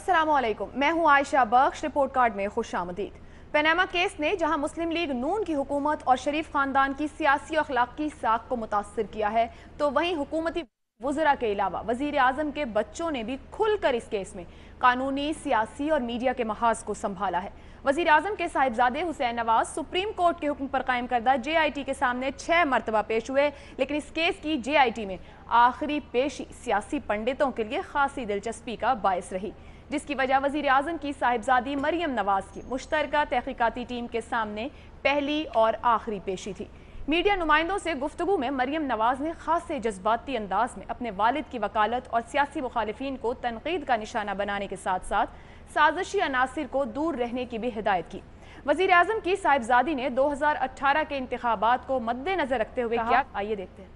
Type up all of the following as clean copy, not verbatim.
अस्सलामुअलैकुम, मैं हूं आयशा बख्श। रिपोर्ट कार्ड में खुशामदीद। पनामा केस ने जहां मुस्लिम लीग नून की हुकूमत और शरीफ खानदान की सियासी और अखलाकी साख को मुतासर किया है, तो वहीं हुकूमती वज़रा के अलावा वज़ीर आज़म के बच्चों ने भी खुलकर इस केस में कानूनी, सियासी और मीडिया के महाज को संभाला है। वज़ीर आज़म के साहिबजादे हुसैन नवाज सुप्रीम कोर्ट के हुक्म पर कायम करदा JIT के सामने 6 मरतबा पेश हुए, लेकिन इस केस की JIT में आखिरी पेशी सियासी पंडितों के लिए खासी दिलचस्पी का बायस रही, जिसकी वजह वज़ीर आज़म की साहिबजादी मरियम नवाज की मुश्तरका तहकीकाती टीम के सामने पहली और आखिरी पेशी थी। मीडिया नुमाइंदों से गुफ्तगू में मरियम नवाज ने खासे जज्बाती अंदाज में अपने वालिद की वकालत और सियासी मुखालिफिन को तनकीद का निशाना बनाने के साथ साथ साजिशी अनासिर को दूर रहने की भी हिदायत की। वज़ीर आज़म की साहिबजादी ने 2018 के इंतखाबात को मद्देनजर रखते हुए क्या, आइए देखते हैं।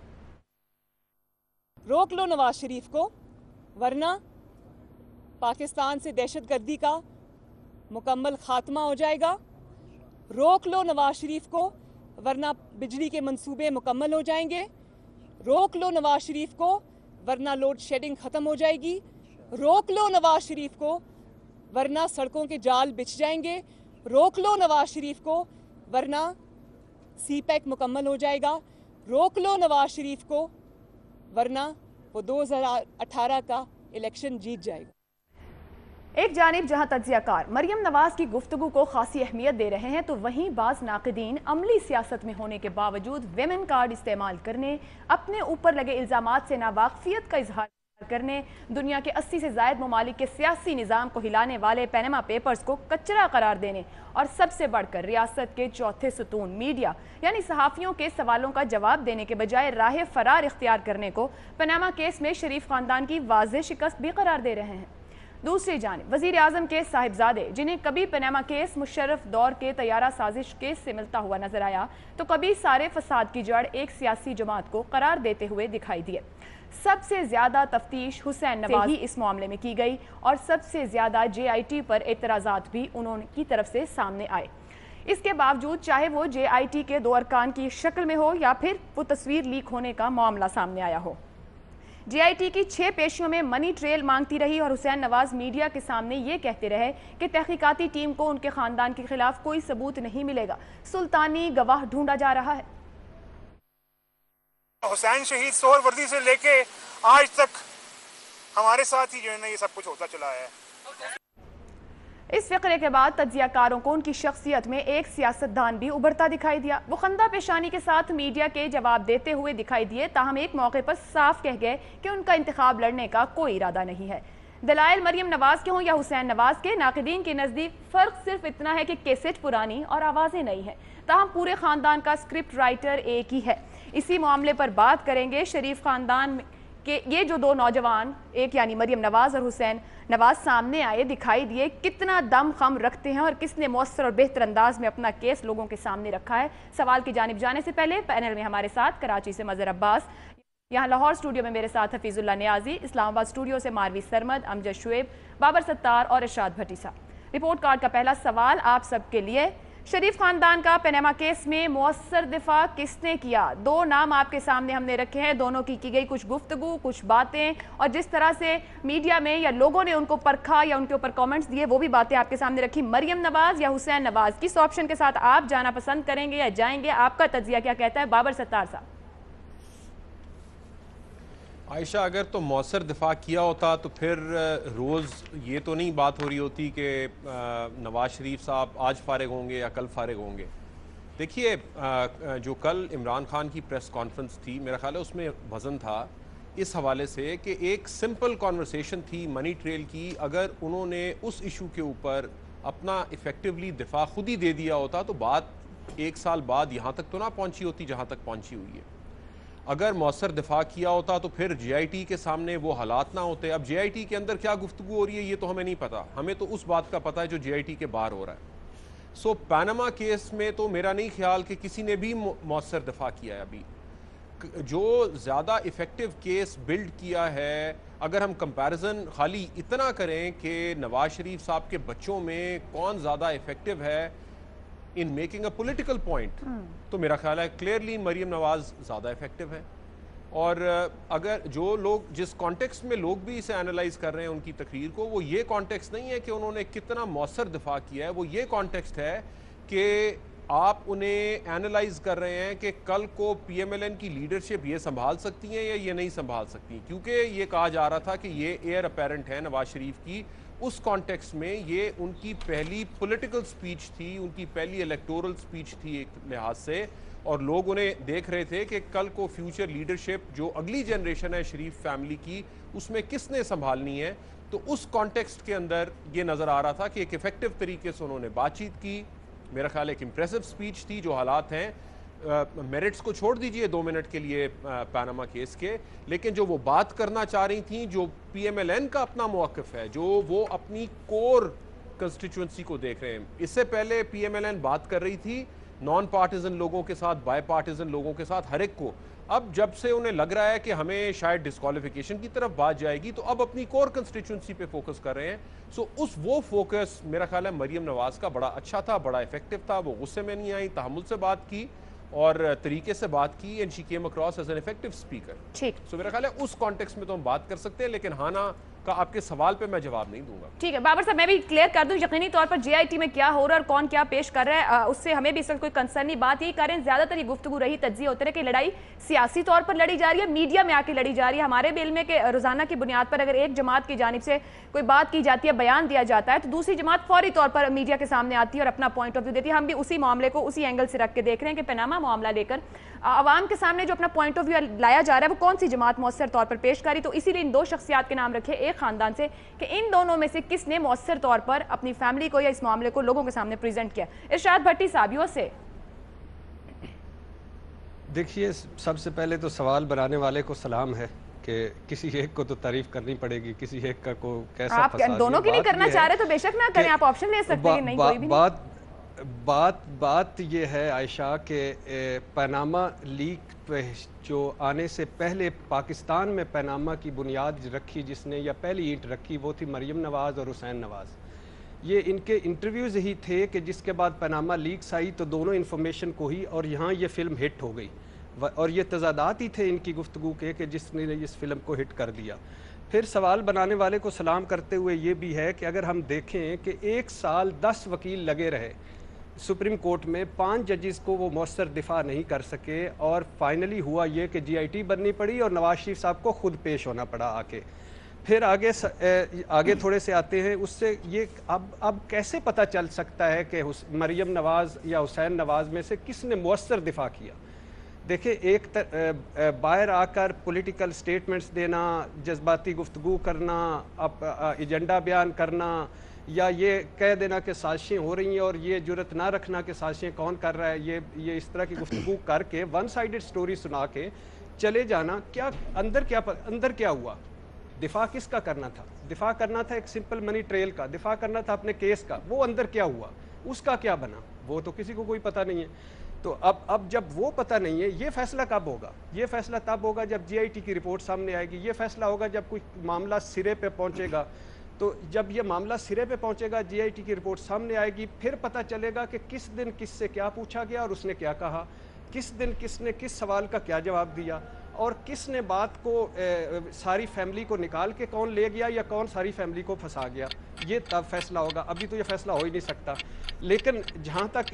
रोक लो नवाज शरीफ को, वरना पाकिस्तान से दहशतगर्दी का मुकम्मल खात्मा हो जाएगा। रोक लो नवाज शरीफ को, वरना बिजली के मंसूबे मुकम्मल हो जाएंगे। रोक लो नवाज शरीफ को, वरना लोड शेडिंग ख़त्म हो जाएगी। रोक लो नवाज शरीफ को, वरना सड़कों के जाल बिछ जाएंगे। रोक लो नवाज शरीफ को, वरना CPEC मुकम्मल हो जाएगा। रोक लो नवाज शरीफ को, वरना वो 2018 का इलेक्शन जीत जाएगा। एक जानिब जहां तज्जियाकार मरियम नवाज की गुफ्तगू को खासी अहमियत दे रहे हैं, तो वहीं बाज नाक़दीन अमली सियासत में होने के बावजूद वेमेन कार्ड इस्तेमाल करने, अपने ऊपर लगे इल्ज़ामात से नावाकफियत का इजहार करने, दुनिया के 80 से ज़ायद ममालिक के सियासी निज़ाम को हिलाने वाले पनामा पेपर्स को कचरा करार देने और सबसे बढ़कर रियासत के चौथे सुतून मीडिया यानी सहाफ़ियों के सवालों का जवाब देने के बजाय राह फरार इख्तियार करने को पनामा केस में शरीफ खानदान की वाज़ेह शिकस्त भी करार दे रहे हैं। दूसरी जानिब वज़ीर आज़म के साहिबजादे, जिन्हें कभी पनामा केस मुशर्रफ दौर के तैयारा साजिश केस से मिलता हुआ नजर आया, तो कभी सारे फसाद की जड़ एक सियासी जमात को करार देते हुए दिखाई दिए। सबसे ज्यादा तफ्तीश हुसैन नवाज ही इस मामले में की गई और सबसे ज्यादा JIT पर एतराज़ात भी उन्होंने तरफ से सामने आए। इसके बावजूद चाहे वो JIT के 2 अरकान की शक्ल में हो या फिर वो तस्वीर लीक होने का मामला सामने आया हो, JIT की 6 पेशियों में मनी ट्रेल मांगती रही और हुसैन नवाज मीडिया के सामने ये कहते रहे कि तहकीकाती टीम को उनके खानदान के खिलाफ कोई सबूत नहीं मिलेगा, सुल्तानी गवाह ढूंढा जा रहा है। हुसैन शहीद सोहर वर्दी से लेके आज तक हमारे साथ ही जो है ना ये सब कुछ होता चला है। इस फ़िक्रे के बाद तज्जियाकारों को उनकी शख्सियत में एक सियासतदान भी उभरता दिखाई दिया। वो खंदा पेशानी के साथ मीडिया के जवाब देते हुए दिखाई दिए, ताहम एक मौके पर साफ कह गए कि उनका इंतखाब लड़ने का कोई इरादा नहीं है। दलाइल मरियम नवाज के हों या हुसैन नवाज के, नाक़दीन के नज़दीक फ़र्क सिर्फ इतना है कि कैसेट पुरानी और आवाज़ें नई हैं, ताहम पूरे ख़ानदान का स्क्रिप्ट राइटर एक ही है। इसी मामले पर बात करेंगे। शरीफ खानदान के ये जो 2 नौजवान, एक यानी मरियम नवाज और हुसैन नवाज, सामने आए, दिखाई दिए, कितना दम खम रखते हैं और किसने मौसर और बेहतर अंदाज में अपना केस लोगों के सामने रखा है। सवाल की जानिब जाने से पहले पैनल में हमारे साथ कराची से मजहर अब्बास, यहाँ लाहौर स्टूडियो में मेरे साथ हफीजुल्लाह नियाजी, इस्लामाबाद स्टूडियो से मारवी सरमद, अमजद शुएब, बाबर सत्तार और इरशाद भट्टी साहब। रिपोर्ट कार्ड का पहला सवाल आप सबके लिए, शरीफ खानदान का पनामा केस में मौसर दिफा किसने किया? 2 नाम आपके सामने हमने रखे हैं, दोनों की गई कुछ गुफ्तगू, कुछ बातें और जिस तरह से मीडिया में या लोगों ने उनको परखा या उनके ऊपर कमेंट्स दिए, वो भी बातें आपके सामने रखी। मरियम नवाज या हुसैन नवाज, किस ऑप्शन के साथ आप जाना पसंद करेंगे या जाएंगे? आपका तज्जिया क्या कहता है? बाबर सत्तार साहब। आयशा, अगर तो मौसर दिफा किया होता तो फिर रोज़ ये तो नहीं बात हो रही होती कि नवाज शरीफ साहब आज फारिग होंगे या कल फारिग होंगे। देखिए, जो कल इमरान खान की प्रेस कॉन्फ्रेंस थी, मेरा ख्याल है उसमें वज़न था इस हवाले से कि एक सिंपल कॉन्वर्सेशन थी मनी ट्रेल की। अगर उन्होंने उस इशू के ऊपर अपना इफ़ेक्टिवली दिफा खुद ही दे दिया होता तो बात 1 साल बाद यहाँ तक तो ना पहुँची होती जहाँ तक पहुँची हुई है। अगर मौसर दिफा किया होता तो फिर JIT के सामने वो हालात ना होते। अब JIT के अंदर क्या गुफ्तगू हो रही है ये तो हमें नहीं पता, हमें तो उस बात का पता है जो JIT के बाहर हो रहा है। सो पनामा केस में तो मेरा नहीं ख्याल कि किसी ने भी मौसर दिफा किया है। अभी जो ज़्यादा इफ़ेक्टिव केस बिल्ड किया है, अगर हम कंपैरिजन खाली इतना करें कि नवाज शरीफ साहब के बच्चों में कौन ज़्यादा इफ़ेक्टिव है in making a political point, तो मेरा ख्याल है क्लियरली मरियम नवाज ज़्यादा इफेक्टिव है। और अगर जो लोग जिस कॉन्टेक्स्ट में लोग भी इसे एनालाइज कर रहे हैं उनकी तकरीर को, वो ये कॉन्टेक्स्ट नहीं है कि उन्होंने कितना मौसर दिफा किया है, वो ये कॉन्टेक्स्ट है कि आप उन्हें एनालाइज कर रहे हैं कि कल को पीएमएलएन की लीडरशिप ये संभाल सकती हैं या ये नहीं संभाल सकती। क्योंकि ये कहा जा रहा था कि ये एयर अपेरेंट है नवाज शरीफ की, उस कॉन्टेक्स्ट में ये उनकी पहली पॉलिटिकल स्पीच थी, उनकी पहली इलेक्टोरल स्पीच थी एक लिहाज से, और लोग उन्हें देख रहे थे कि कल को फ्यूचर लीडरशिप जो अगली जनरेशन है शरीफ फैमिली की, उसमें किसने संभालनी है। तो उस कॉन्टेक्स्ट के अंदर ये नज़र आ रहा था कि एक इफेक्टिव तरीके से उन्होंने बातचीत की। मेरा ख्याल एक इम्प्रेसिव स्पीच थी। जो हालात हैं, मेरिट्स को छोड़ दीजिए 2 मिनट के लिए पैनामा केस के, लेकिन जो वो बात करना चाह रही थी, जो पीएमएलएन का अपना मौक़िफ़ है, जो वो अपनी कोर कंस्टिट्यूंसी को देख रहे हैं। इससे पहले पीएमएलएन बात कर रही थी नॉन पार्टिजन लोगों के साथ, बाय पार्टिजन लोगों के साथ, हर एक को। अब जब से उन्हें लग रहा है कि हमें शायद डिस्क्वालिफिकेशन की तरफ बात जाएगी, तो अब अपनी कोर कंस्टिट्यूंसी पे फोकस कर रहे हैं। सो वो फोकस मेरा ख्याल है मरियम नवाज का बड़ा अच्छा था, बड़ा इफेक्टिव था। वो गुस्से में नहीं आई, तहम्मुल से बात की और तरीके से बात की, and she came across as an effective speaker. ठीक। सो मेरा ख्याल है उस कॉन्टेक्स्ट में तो हम बात कर सकते हैं, लेकिन हाना का आपके सवाल पे मैं जवाब नहीं दूंगा। ठीक है बाबर साहब, मैं भी क्लियर कर दूं, यकीनी तौर पर जेआईटी में क्या हो रहा है और कौन क्या पेश कर रहा है, उससे हमें भी इस वक्त कोई कंसर्न नहीं। बात यही करें, ज्यादातर ये गुफ्तगू रही, तज्जिया होते रहे कि लड़ाई सियासी तौर पर लड़ी जा रही है, मीडिया में आके लड़ी जा रही है। हमारे बिल में कि रोजाना की बुनियाद पर अगर एक जमात की जानिब से कोई बात की जाती है, बयान दिया जाता है, तो दूसरी जमात फौरी तौर पर मीडिया के सामने आती है और अपना पॉइंट ऑफ व्यू देती है। हम भी उसी मामले को उसी एंगल से रख के देख रहे हैं कि पनामा मामला लेकर आवाम के सामने जो अपना पॉइंट ऑफ व्यू लाया जा रहा है, वो कौन सी जमात मौसर तौर पर पेश करी। तो इसीलिए इन 2 शख्सियात के नाम रखे एक खानदान से कि इन दोनों में से किसने मौसर तौर पर अपनी फैमिली को या इस मामले को लोगों के सामने प्रेजेंट किया। इरशाद भट्टी साहब से देखिए, सबसे पहले तो सवाल बनाने वाले को सलाम है कि किसी एक को तो तारीफ करनी पड़ेगी, किसी एक का को कैसा आप दोनों की नहीं करना चाह रहे तो बेशक ना करें, आप ऑप्शन ले सकते हैं, नहीं कोई भी नहीं। बात ये है आयशा के पनामा लीक जो आने से पहले पाकिस्तान में पनामा की बुनियाद रखी, जिसने या पहली ईंट रखी, वो थी मरियम नवाज़ और हुसैन नवाज़। ये इनके इंटरव्यूज़ ही थे कि जिसके बाद पनामा लीक्स आई तो दोनों इन्फॉर्मेशन को ही, और यहाँ ये फ़िल्म हिट हो गई, और ये तजादात ही थे इनकी गुफ्तगू के कि जिसने इस फिल्म को हिट कर दिया। फिर सवाल बनाने वाले को सलाम करते हुए ये भी है कि अगर हम देखें कि 1 साल 10 वकील लगे रहे सुप्रीम कोर्ट में, 5 जजेस को वो मौसर दिफा नहीं कर सके, और फाइनली हुआ ये कि GIT बननी पड़ी और नवाज शरीफ साहब को खुद पेश होना पड़ा आके। फिर आगे थोड़े से आते हैं, उससे ये अब कैसे पता चल सकता है कि मरियम नवाज़ या हुसैन नवाज़ में से किसने मौसर दिफा किया। देखिए, एक बाहर आकर पॉलिटिकल स्टेटमेंट्स देना, जज्बाती गुफ्तगू करना, एजेंडा बयान करना, या ये कह देना कि साजिशें हो रही हैं और ये जुर्रत ना रखना कि साजिशें कौन कर रहा है, ये इस तरह की गुफ्तगू करके वन साइडेड स्टोरी सुना के चले जाना, क्या अंदर क्या हुआ? दिफा किसका करना था? दिफा करना था एक सिंपल मनी ट्रेल का, दिफा करना था अपने केस का। वो अंदर क्या हुआ, उसका क्या बना, वो तो किसी को कोई पता नहीं है। तो अब जब वो पता नहीं है, ये फैसला कब होगा? ये फैसला तब होगा जब GIT की रिपोर्ट सामने आएगी। ये फैसला होगा जब कोई मामला सिरे पे पहुंचेगा। तो जब ये मामला सिरे पे पहुंचेगा, GIT की रिपोर्ट सामने आएगी, फिर पता चलेगा कि किस दिन किससे क्या पूछा गया और उसने क्या कहा, किस दिन किसने किस सवाल का क्या जवाब दिया, और किसने बात को सारी फैमिली को निकाल के कौन ले गया या कौन सारी फैमिली को फंसा गया। ये तब फैसला होगा, अभी तो ये फैसला हो ही नहीं सकता। लेकिन जहाँ तक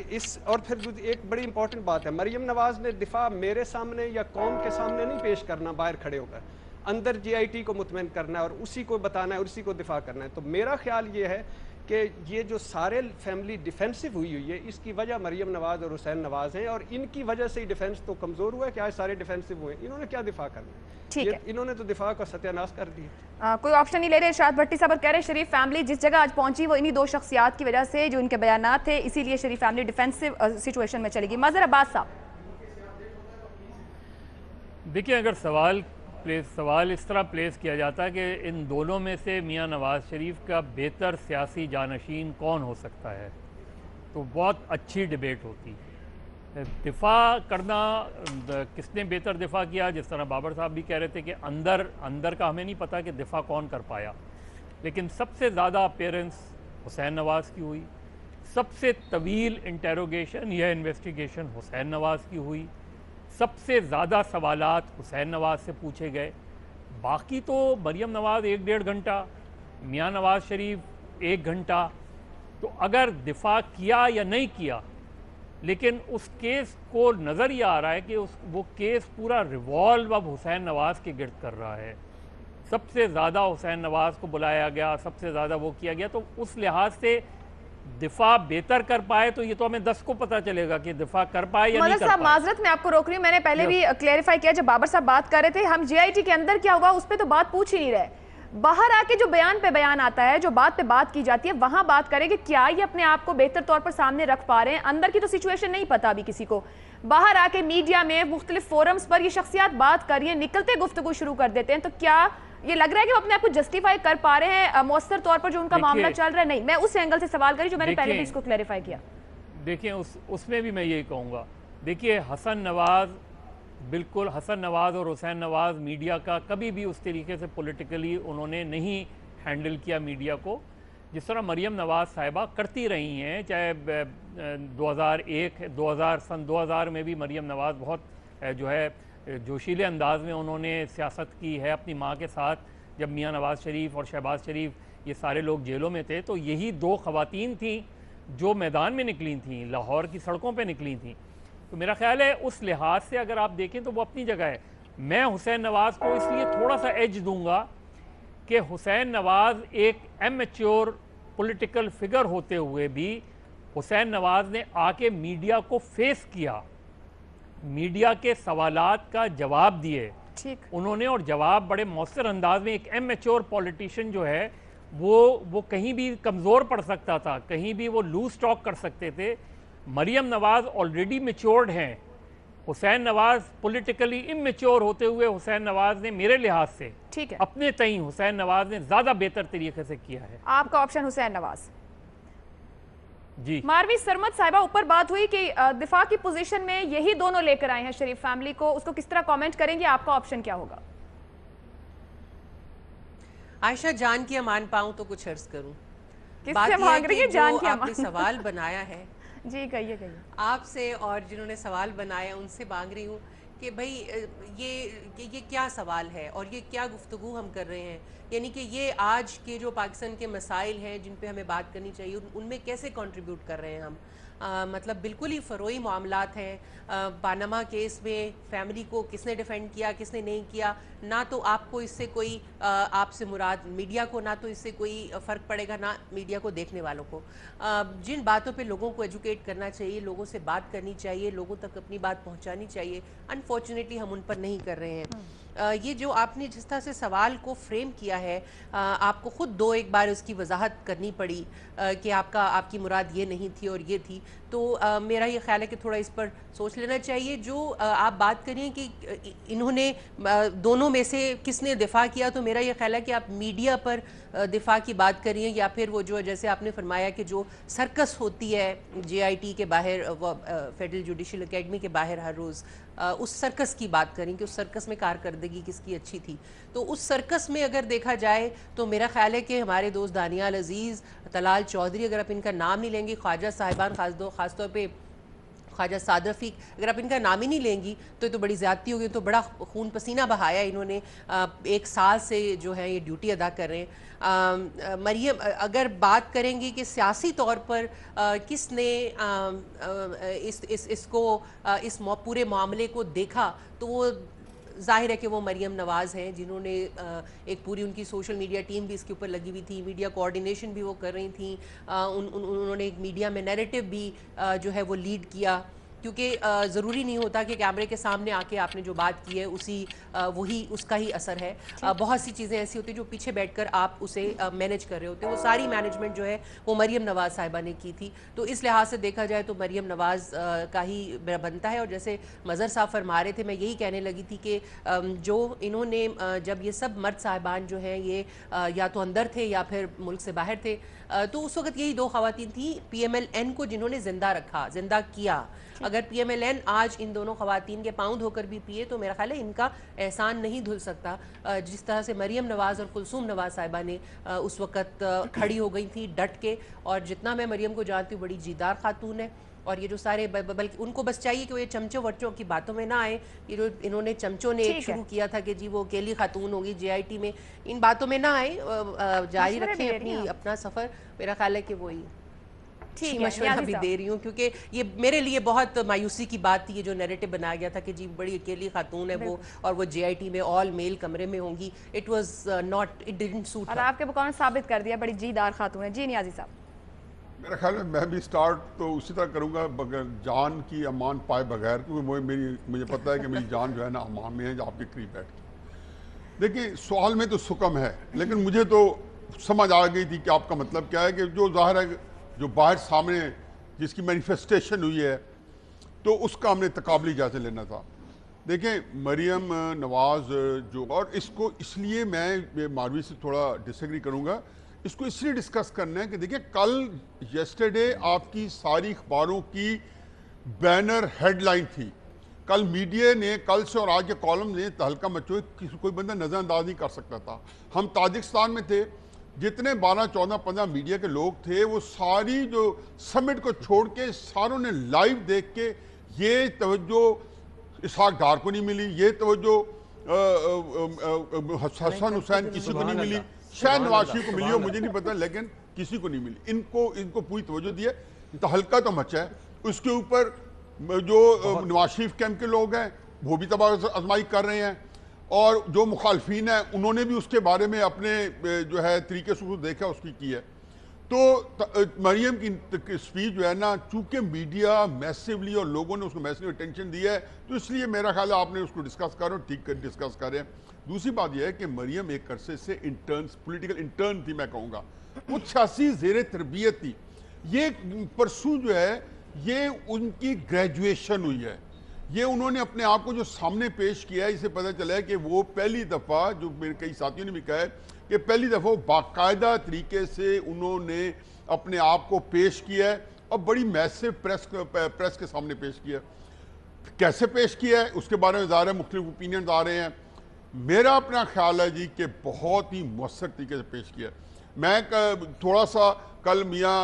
और फिर एक बड़ी इंपॉर्टेंट बात है, मरियम नवाज़ ने दिफा मेरे सामने या कौम के सामने नहीं पेश करना, बाहर खड़े होकर अंदर GIT को मुतमईन करना है और उसी को बताना है और उसी को दिफा करना है। तो मेरा ख्याल ये है कि ये जो सारे फैमिली डिफेंसिव हुई है, इसकी वजह मरियम नवाज़ और हुसैन नवाज़ हैं, और इनकी वजह से ही डिफेंस तो कमज़ोर हुआ है कि आज सारे डिफेंसिव हुए। इन्होंने क्या दिफा करना है? इन्होंने तो दिफा का सत्यानाश कर दिया। कोई ऑप्शन नहीं ले रहे। इरशाद भट्टी साहब कह रहे हैं शरीफ फैमिली जिस जगह आज पहुंची वो इन्हीं 2 शख्सियात की वजह से, जो इनके बयानात थे, इसीलिए शरीफ फैमिली डिफेंसिव सिचुएशन में चलेगी। मज़हर अब्बास साहब, देखिए, अगर सवाल इस तरह प्लेस किया जाता है कि इन दोनों में से मियां नवाज़ शरीफ का बेहतर सियासी जानशीन कौन हो सकता है, तो बहुत अच्छी डिबेट होती। दिफा करना, किसने बेहतर दिफा किया, जिस तरह बाबर साहब भी कह रहे थे कि अंदर का हमें नहीं पता कि दिफा कौन कर पाया, लेकिन सबसे ज़्यादा अपीयरेंस हुसैन नवाज़ की हुई, सबसे तवील इंटेरोगेशन या इन्वेस्टिगेशन हुसैन नवाज़ की हुई, सबसे ज़्यादा सवालात हुसैन नवाज़ से पूछे गए। बाकी तो मरियम नवाज़ 1-1.5 घंटा, मियाँ नवाज़ शरीफ 1 घंटा। तो अगर दिफा किया या नहीं किया, लेकिन उस केस को नज़र ये आ रहा है कि वो केस पूरा रिवॉल्व अब हुसैन नवाज़ के गिर्द कर रहा है। सबसे ज़्यादा हुसैन नवाज़ को बुलाया गया, सबसे ज़्यादा वो किया गया। तो उस लिहाज से दिफा बेहतर कर पाए तो ये तो हमें 10 को पता चलेगा कि दिफा कर पाए या नहीं कर पाए। माजरत मैं आपको रोक रही हूँ, मैंने पहले भी क्लेरिफाई किया जब बाबर साहब बात कर रहे थे, हम जेआईटी के अंदर क्या हुआ उस पर तो बात पूछ ही नहीं रहे। बाहर आके जो बयान पे बयान आता है, जो बात पे बात की जाती है, वहां बात करें कि क्या ये अपने आप को बेहतर तौर पर सामने रख पा रहे हैं। अंदर की तो सिचुएशन नहीं पता अभी किसी को। बाहर आके मीडिया में मुख्तलिफ फोरम्स पर ये शख्सियात बात कर रही है, निकलते गुफ्तगू शुरू कर देते हैं। तो क्या ये लग रहा है कि वो अपने आप को जस्टिफाई कर पा रहे हैं मौसर तौर पर जो उनका मामला चल रहा है? नहीं, मैं उस एंगल से सवाल करी जो मैंने पहले भी इसको क्लैरिफाई किया। देखिए उसमें भी मैं यही कहूँगा, देखिए हसन नवाज़, बिल्कुल हसन नवाज़ और हुसैन नवाज़ मीडिया का कभी भी उस तरीके से पॉलिटिकली उन्होंने नहीं हैंडल किया मीडिया को जिस तरह मरियम नवाज़ साहिबा करती रही हैं। चाहे 2000 में भी मरियम नवाज़ बहुत जो है जोशीले अंदाज में उन्होंने सियासत की है अपनी माँ के साथ। जब मियाँ नवाज़ शरीफ और शहबाज शरीफ ये सारे लोग जेलों में थे तो यही 2 ख़वातीन थीं जो मैदान में निकली थीं, लाहौर की सड़कों पे निकली थीं। तो मेरा ख्याल है उस लिहाज से अगर आप देखें तो वो अपनी जगह है। मैं हुसैन नवाज़ को इसलिए थोड़ा सा एज दूंगा कि हुसैन नवाज़ एक एमेच्योर पॉलिटिकल फिगर होते हुए भी हुसैन नवाज़ ने आके मीडिया को फेस किया, मीडिया के सवालात का जवाब दिए उन्होंने, और जवाब बड़े मौसर अंदाज में। एक एमेच्योर पॉलिटिशियन जो है वो कहीं भी कमज़ोर पड़ सकता था, कहीं भी वो लूज टॉक कर सकते थे। मरियम नवाज़ ऑलरेडी मेच्योर्ड हैं, हुसैन नवाज़ पॉलिटिकली इमेच्योर होते हुए हुसैन नवाज़ ने मेरे लिहाज से ठीक है अपने तई हुसैन नवाज़ ने ज़्यादा बेहतर तरीके से किया है। आपका ऑप्शन हुसैन नवाज़ जी। मारवी सरमद साहिबा, ऊपर बात हुई कि दिफा की पोजीशन में यही दोनों लेकर आए हैं शरीफ फैमिली को, उसको किस तरह कमेंट करेंगे? आपका ऑप्शन क्या होगा? आयशा, जान की अमान पाऊं तो कुछ अर्ज करूं। किससे मांग रही है जान की अमान? आपने सवाल बनाया है जी कहिए आपसे और जिन्होंने सवाल बनाया उनसे मांग रही हूँ कि भाई ये क्या सवाल है और ये क्या गुफ्तगू हम कर रहे हैं। यानी कि ये आज के जो पाकिस्तान के मसाइल हैं जिन पे हमें बात करनी चाहिए उनमें कैसे कंट्रीब्यूट कर रहे हैं हम। मतलब बिल्कुल ही फ़रोई मामलात हैं। पानामा केस में फैमिली को किसने डिफेंड किया, किसने नहीं किया, ना तो आपको इससे कोई आपसे मुराद मीडिया को ना तो इससे कोई फ़र्क पड़ेगा ना मीडिया को देखने वालों को। जिन बातों पे लोगों को एजुकेट करना चाहिए, लोगों से बात करनी चाहिए, लोगों तक अपनी बात पहुंचानी चाहिए, अनफॉर्चुनेटली हम उन पर नहीं कर रहे हैं। ये जो आपने जिस तरह से सवाल को फ्रेम किया है, आपको ख़ुद 2-1 बार उसकी वजाहत करनी पड़ी कि आपकी मुराद ये नहीं थी और ये थी। तो मेरा ये ख्याल है कि थोड़ा इस पर सोच लेना चाहिए। जो आप बात करें कि इन्होंने दोनों में से किसने दिफा किया, तो मेरा ये ख्याल है कि आप मीडिया पर दिफा की बात करिए या फिर वो जो जैसे आपने फरमाया कि जो सर्कस होती है JIT के बाहर, फेडरल जुडिशल एकेडमी के बाहर हर रोज़, उस सर्कस की बात करें कि उस सर्कस में कारकर्दगी किसकी अच्छी थी। तो उस सर्कस में अगर देखा जाए तो मेरा ख्याल है कि हमारे दोस्त दानियाल अजीज़, तलाल चौधरी, अगर आप इनका नाम नहीं लेंगे, ख्वाजा साहिबान ख़ासतौर पे ख्वाजा साद रफ़ीक, अगर आप इनका नाम ही नहीं लेंगी तो ये तो बड़ी ज़्यादती होगी। तो बड़ा खून पसीना बहाया इन्होंने, 1 साल से जो है ये ड्यूटी अदा कर रहे हैं। मरियम, अगर बात करेंगे कि सियासी तौर पर किसने इस पूरे मामले को देखा, तो वो जाहिर है कि वो मरियम नवाज़ हैं जिन्होंने एक पूरी उनकी सोशल मीडिया टीम भी इसके ऊपर लगी हुई थी, मीडिया कोऑर्डिनेशन भी वो कर रही थी। उन्होंने एक मीडिया में नैरेटिव भी जो है वो लीड किया, क्योंकि ज़रूरी नहीं होता कि कैमरे के सामने आके आपने जो बात की है वही उसका ही असर है। बहुत सी चीज़ें ऐसी होती हैं जो पीछे बैठकर आप उसे मैनेज कर रहे होते हैं। वो सारी मैनेजमेंट जो है वो मरियम नवाज़ साहिबा ने की थी। तो इस लिहाज से देखा जाए तो मरियम नवाज़ का ही बनता है। और जैसे मज़हर साहब फरमा रहे थे, मैं यही कहने लगी थी कि जो इन्होंने जब ये सब मर्द साहिबान जो हैं ये या तो अंदर थे या फिर मुल्क से बाहर थे, तो उस वक्त यही 2 ख़वातीन थी PMLN को जिन्होंने ज़िंदा रखा, ज़िंदा किया। अगर PMLN आज इन दोनों ख़वातीन के पाँव धोकर भी पिए तो मेरा ख्याल है इनका एहसान नहीं धुल सकता। जिस तरह से मरियम नवाज़ और कुलसूम नवाज़ साहिबा ने उस वक़्त खड़ी हो गई थी डट के, और जितना मैं मरियम को जानती हूँ बड़ी जीदार खातून है, और ये जो सारे बल्कि उनको बस चाहिए कि वो ये चमचों वच्चों की बातों में ना आए। ये जो इन्होंने चमचों ने एक शुरू किया था कि जी वो अकेली खातून होगी JIT में, इन बातों में ना आए, जारी रखें अपना सफ़र। मेरा ख्याल है कि वही ठीक मशवरा भी दे रही हूँ, क्योंकि ये मेरे लिए बहुत मायूसी की बात थी, ये जो नैरेटिव बनाया गया था कि जी बड़ी अकेली खातून है वो और वो JIT में ऑल मेल कमरे में होंगी। It was not, it didn't suit. और आपके बुकान साबित कर दिया बड़ी जीदार खातून है। जी नियाजी साहब, मेरा ख्याल है मैं भी स्टार्ट तो उसी तरह करूँगा, बगैर जान की अमान पाए बगैर, क्योंकि मुझे पता है कि मेरी जान जो है ना अमान में है जो आपके करीब बैठ के। देखिए सवाल में तो सुकम है, लेकिन मुझे तो समझ आ गई थी कि आपका मतलब क्या है, कि जो जाहिर है जो बाहर सामने जिसकी मैनिफेस्टेशन हुई है तो उसका हमने तकाबली जायज़ा लेना था। देखें मरियम नवाज़ जो, और इसको इसलिए मैं मारवी से थोड़ा डिसएग्री करूँगा, इसको इसलिए डिस्कस करना है कि देखिए कल येस्टरडे आपकी सारी अखबारों की बैनर हेडलाइन थी, कल मीडिया ने कल से और आज के कॉलम ने तहलका मचोए, कोई बंदा नज़रअंदाज नहीं कर सकता था। हम ताजिकिस्तान में थे, जितने 12, 14, 15 मीडिया के लोग थे वो सारी जो समिट को छोड़ के सारों ने लाइव देख के ये तवज्जो इसहाक डार को नहीं मिली, ये तवज्जो हसन हुसैन किसी को नहीं मिली, शायद नवाज शरीफ को मिली हो मुझे नहीं पता, लेकिन किसी को नहीं मिली। इनको पूरी तवज्जो दी है, तहलका तो मचा है। उसके ऊपर जो नवाज शरीफ कैंप के लोग हैं वो भी तबाह आजमाई कर रहे हैं, और जो मुखालफीन हैं उन्होंने भी उसके बारे में अपने जो है तरीके से देखा, उसकी की है। तो मरियम की स्पीच जो है ना, चूंकि मीडिया मैसिवली और लोगों ने उसको मैसिव अटेंशन दी है, तो इसलिए मेरा ख्याल है आपने उसको डिस्कस करो, ठीक कर डिस्कस करें। दूसरी बात यह है कि मरियम एक अरसे से इंटर्न, पोलिटिकल इंटर्न थी, मैं कहूँगा वो 86 ज़ेर तरबियत थी। ये परसों जो है ये उनकी ग्रेजुएशन हुई है, ये उन्होंने अपने आप को जो सामने पेश किया है, इससे पता चला है कि वो पहली दफ़ा, जो मेरे कई साथियों ने भी कहा है कि पहली दफ़ा वो बाकायदा तरीके से उन्होंने अपने आप को पेश किया है और बड़ी मैसिव प्रेस के सामने पेश किया है। कैसे पेश किया है उसके बारे में ज़ाहिर है मुख्तलिफ ओपिनियन आ रहे हैं। मेरा अपना ख्याल है जी कि बहुत ही मौसर तरीके से पेश किया। मैं थोड़ा सा कल मियाँ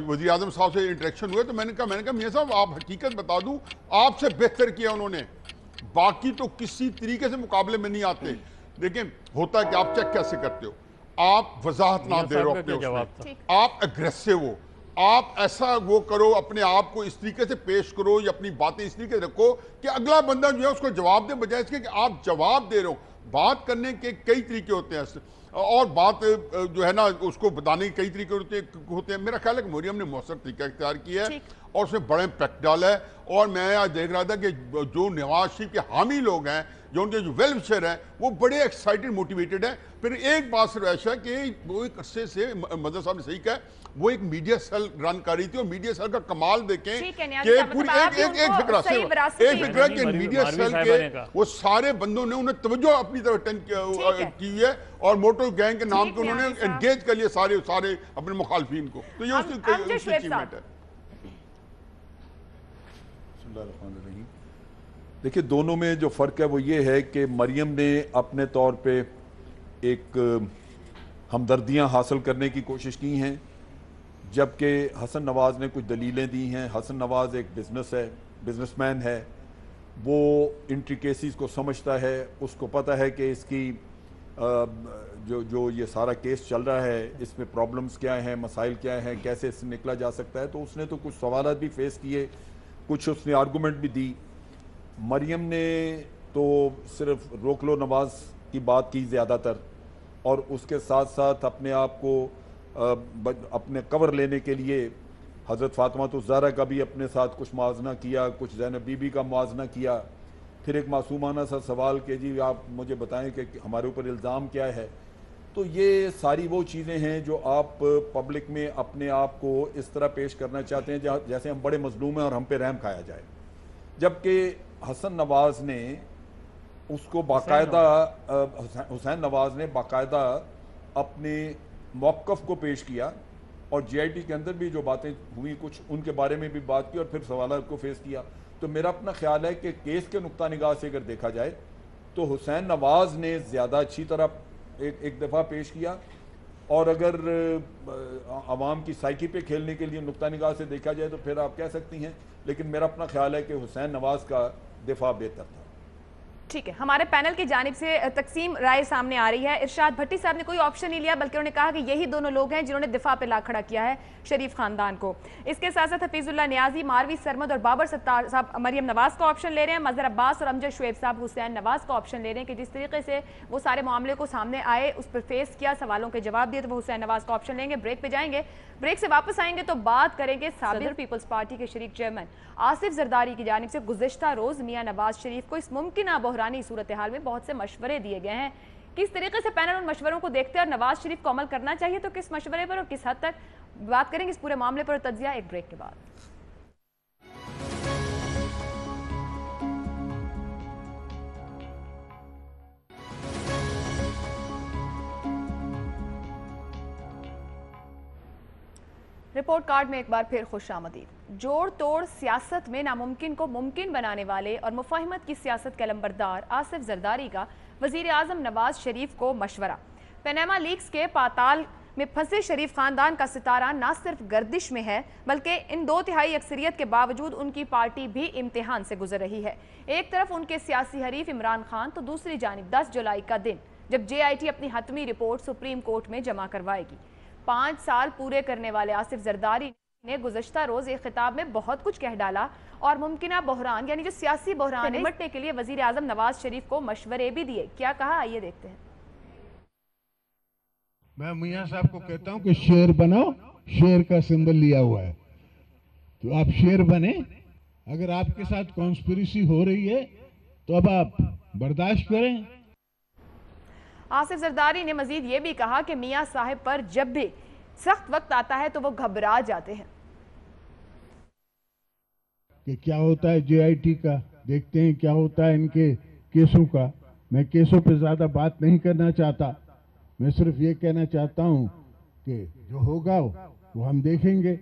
वज़ीर आज़म साहब से इंटरेक्शन हुए तो मैंने कहा मियाँ साहब आप हकीकत बता दूँ, आपसे बेहतर किया उन्होंने, बाकी तो किसी तरीके से मुकाबले में नहीं आते। देखें होता है कि आप चेक कैसे करते हो, आप वजाहत ना दे रहे हो अपने उसमें, आप एग्रेसिव हो, आप ऐसा वो करो, अपने आप को इस तरीके से पेश करो या अपनी बातें इस तरीके से रखो कि अगला बंदा जो है उसको जवाब दे, बजाय इसके कि आप जवाब दे रहे हो। बात करने के कई तरीके होते हैं और बात जो है ना उसको बताने के कई तरीके होते हैं। मेरा ख्याल है कि मरियम ने मौसर तरीका इख्तियार किया है और उसमें बड़े इम्पैक्ट डाला है। और मैं आज देख रहा था कि जो नवाज शरीफ के हामी लोग हैं, जो उनके जो वेल विशर हैं, वो बड़े एक्साइटेड मोटिवेटेड हैं। फिर एक बात सिर्फ ऐसा कि वो एक अरसे से मदर साहब ने सही कहा, वो एक मीडिया सेल रन कर रही थी और मीडिया सेल का कमाल देखें कि पूरी एक फिक्र कि मीडिया सेल के वो सारे बंदों ने उन्हें तवज्जो अपनी तरफ की हुई है और मोटो गैंग के नाम पे उन्होंने एंगेज कर लिया सारे अपने मुखालफिन को। तो ये उसकी अचीवमेंट है। देखिए दोनों में जो फ़र्क है वो ये है कि मरियम ने अपने तौर पे एक हमदर्दियां हासिल करने की कोशिश की हैं, जबकि हसन नवाज़ ने कुछ दलीलें दी हैं। हसन नवाज़ एक बिजनेसमैन है, वो इंट्रिकेसीज़ को समझता है, उसको पता है कि इसकी जो ये सारा केस चल रहा है इसमें प्रॉब्लम्स क्या हैं, मसाइल क्या हैं, कैसे इससे निकला जा सकता है। तो उसने तो कुछ सवाल भी फेस किए, कुछ उसने आर्गूमेंट भी दी। मरियम ने तो सिर्फ रोक लो नवाज़ की बात की ज़्यादातर, और उसके साथ साथ अपने आप को अपने कवर लेने के लिए हज़रत फ़ातिमा ज़हरा का भी अपने साथ कुछ मुआवजना किया, कुछ ज़ैनब बीबी का मुआवजना किया। फिर एक मासूमाना सा सवाल कि जी आप मुझे बताएं कि हमारे ऊपर इल्ज़ाम क्या है। तो ये सारी वो चीज़ें हैं जो आप पब्लिक में अपने आप को इस तरह पेश करना चाहते हैं जैसे हम बड़े मजलूम हैं और हम पे रहम खाया जाए, जबकि हसन नवाज़ ने उसको बाकायदा हुसैन नवाज़ ने बाकायदा अपने मौक़िफ़ को पेश किया और JIT के अंदर भी जो बातें हुई कुछ उनके बारे में भी बात की और फिर सवाल को फेस किया। तो मेरा अपना ख्याल है कि केस के नुक्ता निगाह से अगर देखा जाए तो हुसैन नवाज़ ने ज़्यादा अच्छी तरह एक दफ़ा पेश किया, और अगर आवाम की साइकी पे खेलने के लिए नुक्ता निगाह से देखा जाए तो फिर आप कह सकती हैं, लेकिन मेरा अपना ख्याल है कि हुसैन नवाज का दिफा बेहतर था। ठीक है, हमारे पैनल की जानिब से तकसीम राय सामने आ रही है। इरशाद भट्टी साहब ने कोई ऑप्शन नहीं लिया, बल्कि उन्होंने कहा कि यही दोनों लोग हैं जिन्होंने दिफा पे ला खड़ा किया है शरीफ खानदान को। इसके साथ साथ हफीजुल्लाह नियाजी, मारवी सरमद और बाबर सत्तार साहब मरियम नवाज का ऑप्शन ले रहे हैं। मजहर अब्बास और अमजद शुएब साहब हुसैन नवाज का ऑप्शन ले रहे हैं कि जिस तरीके से वो सारे मामले को सामने आए, उस पर फेस किया, सवालों के जवाब दिए, तो वो हुसैन नवाज का ऑप्शन लेंगे। ब्रेक पे जाएंगे, ब्रेक से वापस आएंगे तो बात करेंगे सदर पीपल्स पार्टी के शरीक चेयरमैन आसिफ जरदारी की जानिब से गुज़िश्ता रोज मियां नवाज शरीफ को इस मुमकिन बहरानी सूरत हाल में बहुत से मशवरे दिए गए हैं। किस तरीके से पैनल उन मशवरों को देखते हैं और नवाज शरीफ को अमल करना चाहिए तो किस मशवरे पर और किस हद तक, बात करेंगे इस पूरे मामले पर तज्जिया एक ब्रेक के बाद। रिपोर्ट कार्ड में एक बार फिर खुशामदीद। जोड़ तोड़ सियासत में नामुमकिन को मुमकिन बनाने वाले और मुफाहिमत की सियासत के अलंबरदार आसिफ जरदारी का वजीर आजम नवाज शरीफ को मशवरा। पनामा लीक्स के पाताल में फंसे शरीफ खानदान का सितारा न सिर्फ गर्दिश में है, बल्कि इन 2/3 अक्सरियत के बावजूद उनकी पार्टी भी इम्तिहान से गुजर रही है। एक तरफ उनके सियासी हरीफ इमरान खान, तो दूसरी जानिब 10 जुलाई का दिन जब JIT अपनी हतमी रिपोर्ट सुप्रीम कोर्ट में जमा करवाएगी। 5 साल पूरे करने वाले आसिफ जरदारी ने गुज़श्ता रोज एक खिताब में बहुत कुछ कह डाला और मुमकिना बहरान यानी जो सियासी बहरान है निपटने के लिए वजीर आजम नवाज शरीफ को मशवरे भी दिए। क्या कहा, आइए देखते हैं। मैं मियां साहब को कहता हूं कि शेर बनो, शेर का सिंबल लिया हुआ है तो आप शेर बने। अगर आपके साथ कॉन्स्पिरेसी हो रही है तो अब आप बर्दाश्त करें। आसिफ जरदारी ने मजीद ये भी कहा कि मियां साहब पर जब भी सख्त वक्त आता है तो वो घबरा जाते हैं। कि क्या होता है JIT का, देखते हैं क्या होता है इनके केसों का। मैं केसों पे ज्यादा बात नहीं करना चाहता, मैं सिर्फ ये कहना चाहता हूं कि जो होगा वो हम देखेंगे।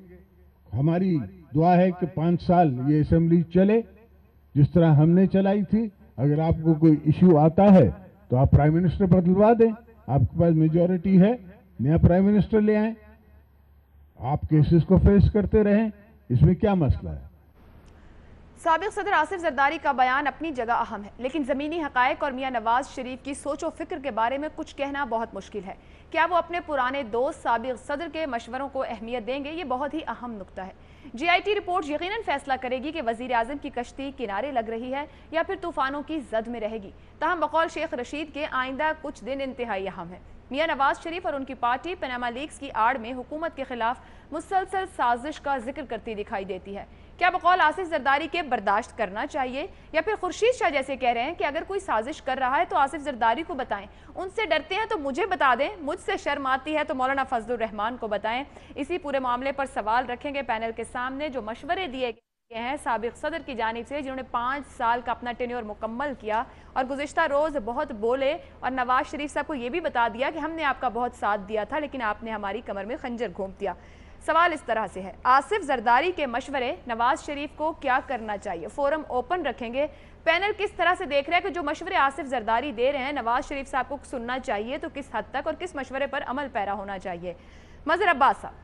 हमारी दुआ है कि 5 साल ये असेंबली चले जिस तरह हमने चलाई थी। अगर आपको कोई इश्यू आता है तो आप प्राइम मिनिस्टर बदलवा दें, आपके पास मेजॉरिटी है, नया प्राइम मिनिस्टर ले आए, आप केसेस को फेस करते रहें, इसमें क्या मसला है। साबिक सदर आसिफ जरदारी का बयान अपनी जगह अहम है, लेकिन ज़मीनी हक़ाइक़ और मियां नवाज शरीफ की सोच व फिक्र के बारे में कुछ कहना बहुत मुश्किल है। क्या वो अपने पुराने दोस्त साबिक सदर के मशवरों को अहमियत देंगे, ये बहुत ही अहम नुक्ता है। JIT रिपोर्ट यकीनन फैसला करेगी कि वज़ीर आज़म की कश्ती किनारे लग रही है या फिर तूफानों की जद में रहेगी। ताहम बकौल शेख रशीद के आइंदा कुछ दिन इंतहाई अहम है। मियां नवाज शरीफ और उनकी पार्टी पनामा लीक्स की आड़ में हुकूमत के खिलाफ मुसलसल साजिश का जिक्र करती दिखाई देती है। क्या बकौल आसिफ जरदारी के बर्दाश्त करना चाहिए या फिर खुर्शीद शाह जैसे कह रहे हैं कि अगर कोई साजिश कर रहा है तो आसिफ जरदारी को बताएं, उनसे डरते हैं तो मुझे बता दें, मुझसे शर्म आती है तो मौलाना फजलुर रहमान को बताएं। इसी पूरे मामले पर सवाल रखेंगे पैनल के सामने जो मशवरे दिए गए हैं साबिक सदर की जानिब से, जिन्होंने 5 साल का अपना टेन्योर मुकम्मल किया और गुज़िश्ता रोज़ बहुत बोले और नवाज शरीफ साहब को यह भी बता दिया कि हमने आपका बहुत साथ दिया था लेकिन आपने हमारी कमर में खंजर घोंप दिया। सवाल इस तरह से है, आसिफ जरदारी के मशवरे नवाज शरीफ को क्या करना चाहिए? फोरम ओपन रखेंगे। पैनल किस तरह से देख रहा है कि जो मशवरे आसिफ जरदारी दे रहे हैं नवाज शरीफ साहब को सुनना चाहिए तो किस हद तक और किस मशवरे पर अमल पैरा होना चाहिए? मजहर अब्बास साहब।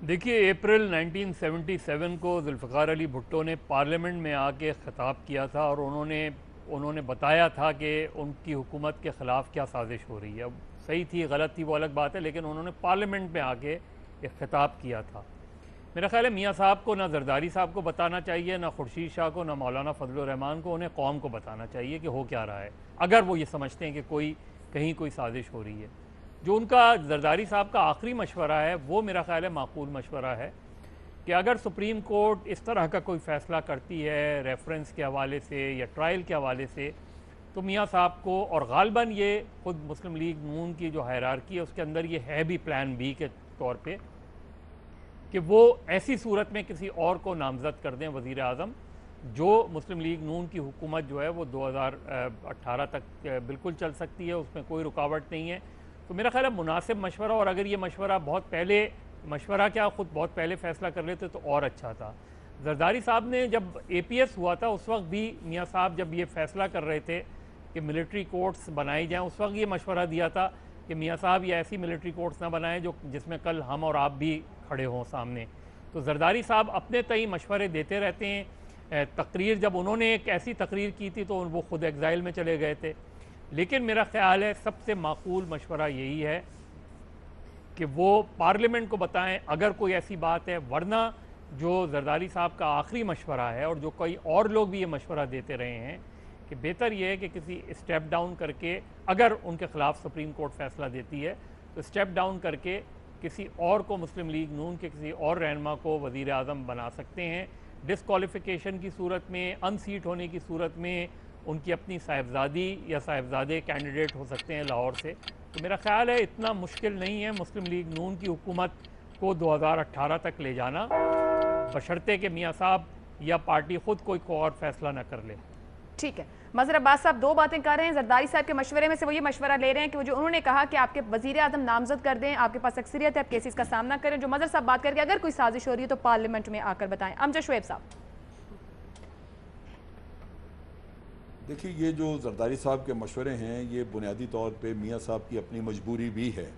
देखिए, अप्रैल 1977 को जुल्फ़िकार अली भुट्टो ने पार्लियामेंट में आके ख़िताब किया था और उन्होंने बताया था कि उनकी हुकूमत के ख़िलाफ़ क्या साजिश हो रही है। अब सही थी गलत थी वो अलग बात है, लेकिन उन्होंने पार्लियामेंट में आके एक ख़िताब किया था। मेरा ख्याल है मियाँ साहब को, ना जरदारी साहब को बताना चाहिए, ना खुर्शीद शाह को, ना मौलाना फजलुर रहमान को, उन्हें कौम को बताना चाहिए कि हो क्या रहा है, अगर वो ये समझते हैं कि कहीं कोई साजिश हो रही है। जो उनका जरदारी साहब का आखिरी मशवरा है वो मेरा ख्याल है माकूल मशवरा है कि अगर सुप्रीम कोर्ट इस तरह का कोई फ़ैसला करती है रेफरेंस के हवाले से या ट्रायल के हवाले से, तो मियाँ साहब को, और गालिबन ये खुद मुस्लिम लीग नून की जो हायरार्की है उसके अंदर ये है भी प्लान बी के तौर पे कि वो ऐसी सूरत में किसी और को नामज़द कर दें वज़ीर आज़म, जो मुस्लिम लीग नून की हुकूमत जो है वो 2018 तक बिल्कुल चल सकती है, उसमें कोई रुकावट नहीं है। तो मेरा ख्याल है मुनासिब मशवरा, और अगर ये मशवरा बहुत पहले, मशवरा क्या खुद बहुत पहले फ़ैसला कर लेते तो और अच्छा था। जरदारी साहब ने जब APS हुआ था उस वक्त भी मियाँ साहब जब ये फ़ैसला कर रहे थे कि मिलिट्री कोर्ट्स बनाई जाएं, उस वक्त ये मशवरा दिया था कि मियाँ साहब ये ऐसी मिलिट्री कोर्ट्स ना बनाएं जो जिसमें कल हम और आप भी खड़े हों सामने। तो जरदारी साहब अपने तय मशवरे देते रहते हैं। तकरीर जब उन्होंने एक ऐसी तकरीर की थी तो वो खुद एग्ज़ाइल में चले गए थे, लेकिन मेरा ख्याल है सबसे माकूल मशवरा यही है कि वो पार्लियामेंट को बताएं अगर कोई ऐसी बात है, वरना जो जरदारी साहब का आखिरी मशवरा है और जो कई और लोग भी ये मशवरा देते रहे हैं कि बेहतर ये है कि किसी स्टेप डाउन करके, अगर उनके ख़िलाफ़ सुप्रीम कोर्ट फैसला देती है तो स्टेप डाउन करके किसी और को, मुस्लिम लीग नून के किसी और रहनुमा को वज़ीर आज़म बना सकते हैं। डिसक्वालिफिकेशन की सूरत में, अनसीट होने की सूरत में उनकी अपनी साहिबजादी या साहिबजादे कैंडिडेट हो सकते हैं लाहौर से। तो मेरा ख्याल है इतना मुश्किल नहीं है मुस्लिम लीग नून की हुकूमत को 2018 तक ले जाना, बशर्ते कि मियाँ साहब या पार्टी ख़ुद कोई और फैसला न कर ले। ठीक है, मज़हर अब्बास साहब दो बातें कर रहे हैं। जरदारी साहब के मशवरे में से वो ये मशवरा ले रहे हैं कि वो जो उन्होंने कहा कि आपके वज़ीर आज़म नामजद कर दें, आपके पास अक्सरियत है, आप केसेस का सामना करें। जो मज़हर साहब बात करके अगर कोई साजिश हो रही है तो पार्लियामेंट में आकर बताएं। अमजद शुएब साहब। देखिए, ये जो जरदारी साहब के मशवरे हैं ये बुनियादी तौर पे मियाँ साहब की अपनी मजबूरी भी है।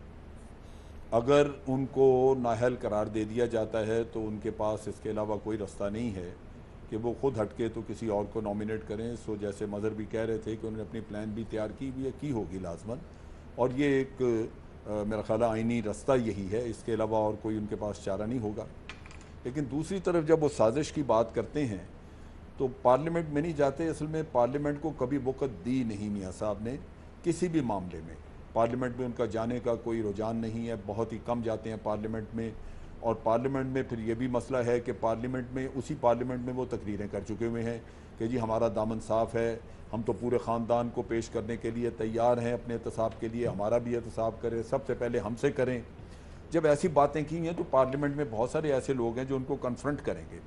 अगर उनको नाअहल करार दे दिया जाता है तो उनके पास इसके अलावा कोई रास्ता नहीं है कि वो खुद हटके तो किसी और को नॉमिनेट करें। सो जैसे मज़हर भी कह रहे थे कि उन्होंने अपनी प्लान भी तैयार की भी है, की होगी लाजमन, और ये एक मेरा ख्याल आइनी रास्ता यही है, इसके अलावा और कोई उनके पास चारा नहीं होगा। लेकिन दूसरी तरफ जब वो साजिश की बात करते हैं तो पार्लियामेंट में नहीं जाते। असल में पार्लियामेंट को कभी वक़्त दी नहीं मियाँ साहब ने किसी भी मामले में। पार्लियामेंट में उनका जाने का कोई रुझान नहीं है, बहुत ही कम जाते हैं पार्लियामेंट में। और पार्लियामेंट में फिर ये भी मसला है कि पार्लियामेंट में, उसी पार्लियामेंट में वो तकरीरें कर चुके हुए हैं कि जी हमारा दामन साफ़ है, हम तो पूरे ख़ानदान को पेश करने के लिए तैयार हैं अपने एहतसाब के लिए, हमारा भी एहतसाब करें, सबसे पहले हमसे करें। जब ऐसी बातें की हैं तो पार्लियामेंट में बहुत सारे ऐसे लोग हैं जो उनको कन्फ्रंट करेंगे।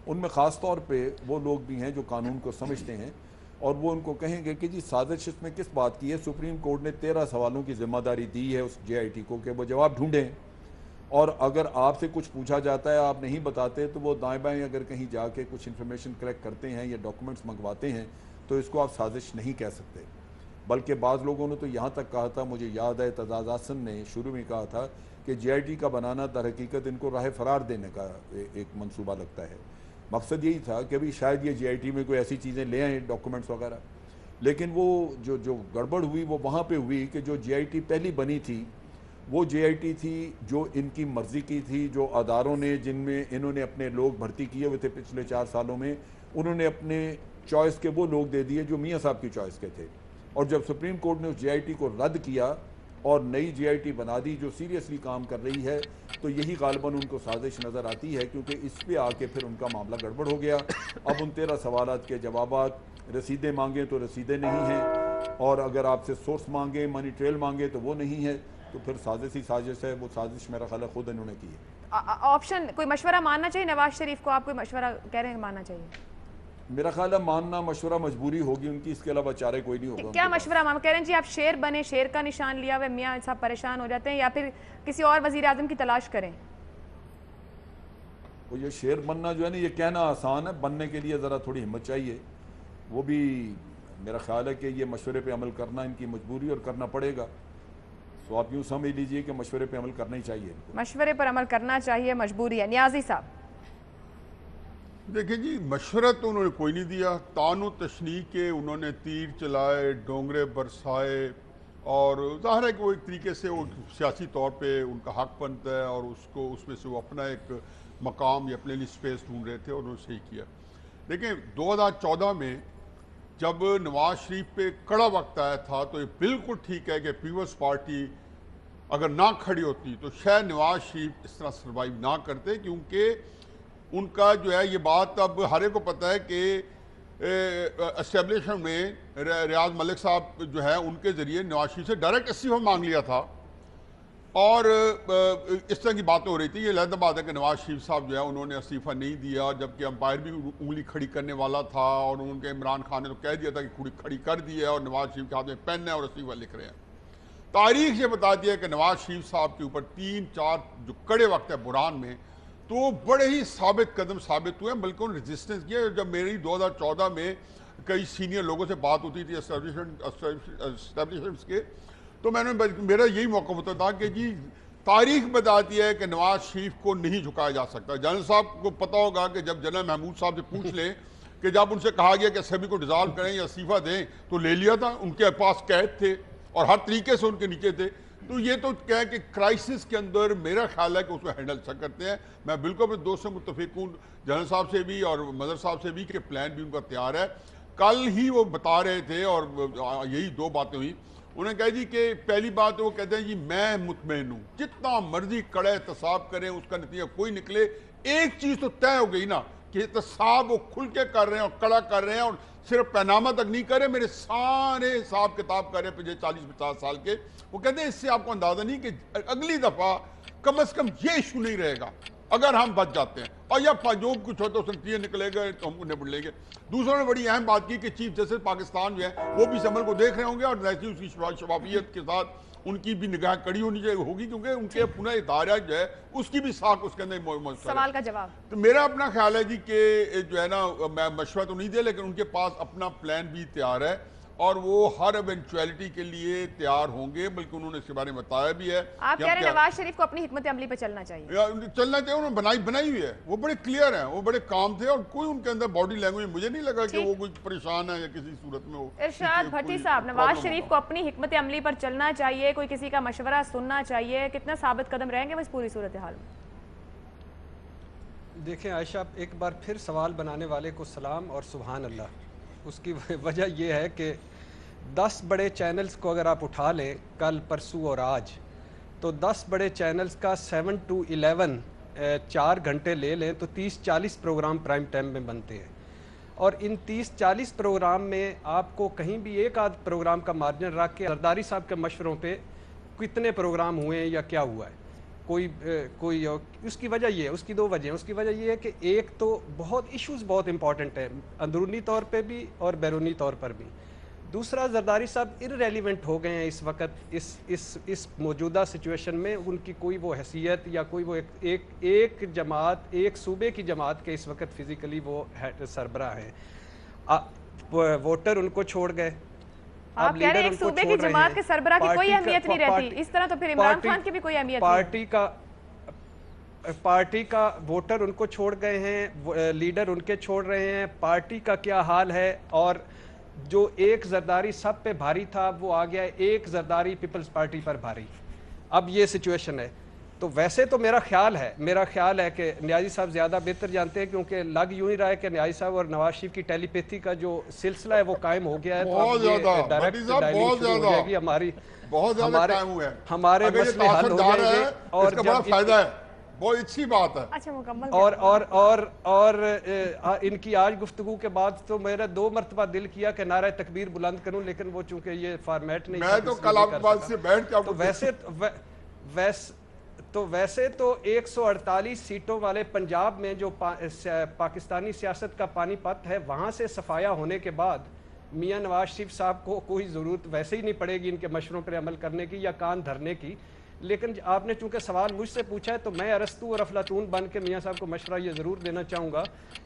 उनमें ख़ास तौर पे वो लोग भी हैं जो कानून को समझते हैं और वो उनको कहेंगे कि जी साजिश इसमें किस बात की है। सुप्रीम कोर्ट ने 13 सवालों की जिम्मेदारी दी है उस JIT को कि वो जवाब ढूंढें, और अगर आपसे कुछ पूछा जाता है आप नहीं बताते तो वो दाएं बाएं अगर कहीं जाके कुछ इन्फॉर्मेशन कलेक्ट करते हैं या डॉक्यूमेंट्स मंगवाते हैं तो इसको आप साजिश नहीं कह सकते। बल्कि बाज़ लोगों ने तो यहाँ तक कहा था, मुझे याद है तजाज़ हसन ने शुरू में कहा था कि JIT का बनाना दर हकीकत इनको राह फरार देने का एक मंसूबा लगता है। मकसद यही था कि अभी शायद ये JIT में कोई ऐसी चीज़ें ले आएँ, डॉक्यूमेंट्स वगैरह। लेकिन वो जो गड़बड़ हुई वो वहाँ पे हुई कि जो JIT पहली बनी थी वो JIT थी जो इनकी मर्ज़ी की थी, जो अदारों ने जिनमें इन्होंने अपने लोग भर्ती किए हुए थे पिछले 4 सालों में, उन्होंने अपने चॉइस के वो लोग दे दिए जो मियाँ साहब की चॉइस के थे। और जब सुप्रीम कोर्ट ने उस JIT को रद्द किया और नई JIT बना दी जो सीरियसली काम कर रही है, तो यही गालिबन उनको साजिश नज़र आती है, क्योंकि इस पे आके फिर उनका मामला गड़बड़ हो गया। अब उन 13 सवालात के जवाबात, रसीदें मांगे तो रसीदें नहीं हैं, और अगर आपसे सोर्स मांगे, मनी ट्रेल मांगे तो वो नहीं है, तो फिर साजिश ही साजिश है। वो साजिश मेरा ख्याल है खुद इन्होंने की है। ऑप्शन कोई मशवरा मानना चाहिए नवाज शरीफ को, आप कोई मशवरा कह रहे हैं मानना चाहिए? मेरा ख्याल है मानना मशवरा मजबूरी होगी उनकी, इसके अलावा चारे कोई नहीं होगा। क्या मशवरा माम कह रहे हैं जी? आप शेर बने, शेर का निशान लिया हुआ मियाँ साहब परेशान हो जाते हैं, या फिर किसी और वजीर आजम की तलाश करें? वो ये शेर बनना जो है ना, ये कहना आसान है, बनने के लिए ज़रा थोड़ी हिम्मत चाहिए। वो भी मेरा ख्याल है कि ये मशवरे पे अमल करना इनकी मजबूरी और करना पड़ेगा। तो आप यूँ समझ लीजिए कि मशवरे पे अमल करना ही चाहिए। मशवरे पर अमल करना चाहिए, मजबूरी है। नियाजी साहब। देखिए जी, मशवरा तो उन्होंने कोई नहीं दिया। तानो तशनी के उन्होंने तीर चलाए, डोंगरे बरसाए, और ज़ाहिर है कि वो एक तरीके से वो सियासी तौर पे उनका हक बनता है और उसको उसमें से वो अपना एक मकाम या अपने लिए स्पेस ढूंढ रहे थे और उन्होंने सही किया। लेकिन 2014 में जब नवाज शरीफ पे कड़ा वक्त आया था तो ये बिल्कुल ठीक है कि पीपल्स पार्टी अगर ना खड़ी होती तो शायद नवाज शरीफ इस तरह सर्वाइव ना करते, क्योंकि उनका जो है ये बात अब हर एक को पता है कि एस्टेब्लिशमेंट में रियाज मलिक साहब जो है उनके ज़रिए नवाज शरीफ से डायरेक्ट इस्तीफा मांग लिया था, और इस तरह की बातें हो रही थी। ये अलग बात है कि नवाज शरीफ साहब जो है उन्होंने इस्तीफा नहीं दिया, जबकि अंपायर भी उंगली खड़ी करने वाला था, और उनके इमरान खान ने तो कह दिया था कि खड़ी कर दी है, और नवाज शरीफ के हाथ में पेन है और इस्तीफा लिख रहे हैं। तारीख ये बता दिया कि नवाज शरीफ साहब के ऊपर 3-4 जो कड़े वक्त है बुरहान में, तो बड़े ही साबित कदम साबित हुए, बल्कि उन्होंने रेजिस्टेंस किया। जब मेरी 2014 में कई सीनियर लोगों से बात होती थी एस्टेब्लिशमेंट्स के, तो मेरा यही मौका होता था कि जी तारीख बताती है कि नवाज शरीफ को नहीं झुकाया जा सकता। जनरल साहब को पता होगा कि जब जनरल महमूद साहब से पूछ लें कि जब उनसे कहा गया कि असेंबली को डिसॉल्व करें या इस्तीफा दें तो ले लिया था, उनके पास कैद थे और हर तरीके से उनके नीचे थे। तो ये तो क्या है कि क्राइसिस के अंदर मेरा ख्याल है कि उसको हैंडल कर करते हैं। मैं बिल्कुल अपने दोस्त से मुत्तफिक हूँ, जनरल साहब से भी और मदर साहब से भी, कि प्लान भी उनका तैयार है। कल ही वो बता रहे थे और यही दो बातें हुई। उन्होंने कहा जी कि पहली बात वो कहते हैं जी मैं मुतमईन हूँ, जितना मर्जी कड़ा एहतसाब करें उसका नतीजा कोई निकले, एक चीज़ तो तय हो गई ना कि एहतसाब वो खुल के कर रहे हैं और कड़ा कर रहे हैं और सिर्फ पैनामा तक नहीं कर रहे, मेरे सारे हिसाब किताब कर रहे हैं पिछले 40-50 साल के। वो कहते हैं इससे आपको अंदाजा नहीं कि अगली दफ़ा कम से कम ये इशू नहीं रहेगा अगर हम बच जाते हैं, और या जो कुछ होता है उससे नतीजे निकलेगा तो हम निपट लेंगे। दूसरों ने बड़ी अहम बात की कि चीफ जस्टिस पाकिस्तान जो है वो भी इस अमल को देख रहे होंगे और वैसे उसकी शफाफियत के साथ उनकी भी निगाह कड़ी होनी चाहिए होगी, क्योंकि उनके पुनः इदारा जो है उसकी भी साख उसके अंदर सवाल का जवाब। तो मेरा अपना ख्याल है जी कि जो है ना, मैं मशवरा तो नहीं दे लेकिन उनके पास अपना प्लान भी तैयार है और वो हर इवेंचुअलिटी के लिए तैयार होंगे, बल्कि उन्होंने इसके बारे में बताया भी है। आप कह रहे हैं नवाज शरीफ को अपनी हिकमत अमली पर चलना चाहिए? चलना चाहिए, उन्होंने बनाई हुई है, वो बड़े क्लियर हैं, वो बड़े काम थे और कोई उनके अंदर बॉडी लैंग्वेज मुझे नहीं लगा कि वो कोई परेशान है या किसी सूरत में हो। इरशाद भट्टी साहब, नवाज शरीफ को अपनी हिकमत अमली पर चलना चाहिए, कोई किसी का मशवरा सुनना चाहिए, कितना साबित कदम रहेंगे इस पूरी सूरत हाल में? देखें आयशा, एक बार फिर सवाल बनाने वाले को सलाम और सुभान अल्लाह। उसकी वजह यह है कि 10 बड़े चैनल्स को अगर आप उठा लें कल परसों और आज, तो 10 बड़े चैनल्स का 7 to 11 4 घंटे ले लें तो 30-40 प्रोग्राम प्राइम टाइम में बनते हैं। और इन 30-40 प्रोग्राम में आपको कहीं भी एक आध प्रोग्राम का मार्जिन रख के जरदारी साहब के मशवरों पे कितने प्रोग्राम हुए हैं या क्या हुआ है, कोई उसकी वजह ये है, उसकी दो वजह हैं। उसकी वजह ये है कि एक तो बहुत इश्यूज बहुत इंपॉर्टेंट है अंदरूनी तौर पे भी और बैरूनी तौर पर भी। दूसरा, जरदारी साहब इररेलीवेंट हो गए हैं इस वक्त इस मौजूदा सिचुएशन में। उनकी कोई वो हैसियत या कोई वो एक जमात, एक सूबे की जमात के इस वक्त फिजिकली वो सरबराह हैं। वोटर उनको छोड़ गए। आप कह रहे हैं एक सूबे की जमात के सरबराह की कोई अहमियत नहीं रहती, इस तरह तो फिर इमरान खान की भी कोई अहमियत नहीं। पार्टी का वोटर उनको छोड़ गए हैं, लीडर उनके छोड़ रहे हैं, पार्टी का क्या हाल है। और जो एक जरदारी सब पे भारी था वो आ गया एक जरदारी पीपल्स पार्टी पर भारी। अब ये सिचुएशन है। तो वैसे तो मेरा ख्याल है कि न्याजी साहब ज़्यादा बेहतर जानते हैं, क्योंकि लग यूं ही रहा है कि न्याजी साहब और नवाज शरीफ की टेलीपैथी का जो सिलसिला है वो कायम हो गया है। बहुत ज़्यादा हमारे मसले हल हो जाएंगे और बड़ा फायदा है, बहुत अच्छी बात है। अच्छा, मुकम्मल। और इनकी आज गुफ्तगू के बाद तो मेरा 2 मरतबा दिल किया कि नारा तकबीर बुलंद करूं, लेकिन वो चूंकि ये फॉर्मेट नहीं, मैं तो कल आपके पास से बैठ के तो वैसे तो 148 सीटों वाले पंजाब में जो पाकिस्तानी सियासत का पानीपत है, वहाँ से सफाया होने के बाद मियाँ नवाज शरीफ साहब को कोई ज़रूरत वैसे ही नहीं पड़ेगी इनके मशवरों पर अमल करने की या कान धरने की। लेकिन आपने चूंकि सवाल मुझसे पूछा है तो मैं अरस्तू और अफलातून बन के मियाँ साहब को मशवरा ये ज़रूर देना चाहूँगा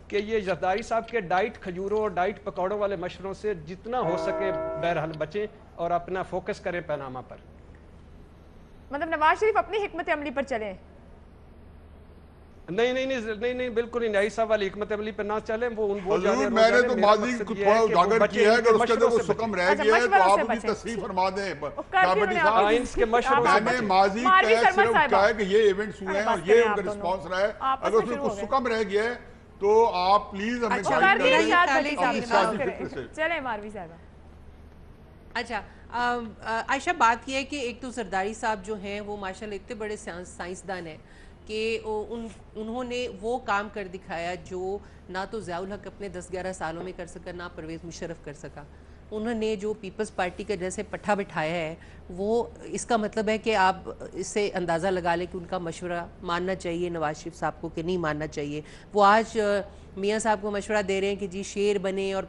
कि ये जरदारी साहब के डाइट खजूरों और डाइट पकौड़ों वाले मशवरों से जितना हो सके बहरहाल बचें और अपना फोकस करें पैनामा पर। मतलब नवाज शरीफ अपनी हिकमत अमली पर चले? नहीं, बिल्कुल नहीं। न्याई साहब वाली हिकमत अमली पर ना चले। वो मैंने तो माजी को थोड़ा उजागर किया है, अगर उसके अंदर वो सुकम रह गया है तो आप भी तस्दीफ फरमा दें। मैंने माजी का सिर्फ कहा है कि ये इवेंट्स हुए हैं और ये उनका रिस्पॉन्स रहा है। अगर उसमें कुछ सुकम रह गया है तो आप प्लीज हमें चले मारवी साहब। अच्छा आयशा, बात यह है कि एक तो जरदारी साहब जो हैं वो माशाल्लाह इतने बड़े साइंसदान हैं कि उन्होंने वो काम कर दिखाया जो ना तो ज़ियाउल हक अपने 10-11 सालों में कर सका, ना परवेज़ मुशर्रफ कर सका। उन्होंने जो पीपल्स पार्टी का जैसे पट्टा बिठाया है वो, इसका मतलब है कि आप इससे अंदाज़ा लगा लें कि उनका मशवरा मानना चाहिए नवाज शरीफ साहब को कि नहीं मानना चाहिए। वो आज मियाँ साहब को मशवरा दे रहे हैं कि जी शेर बने, और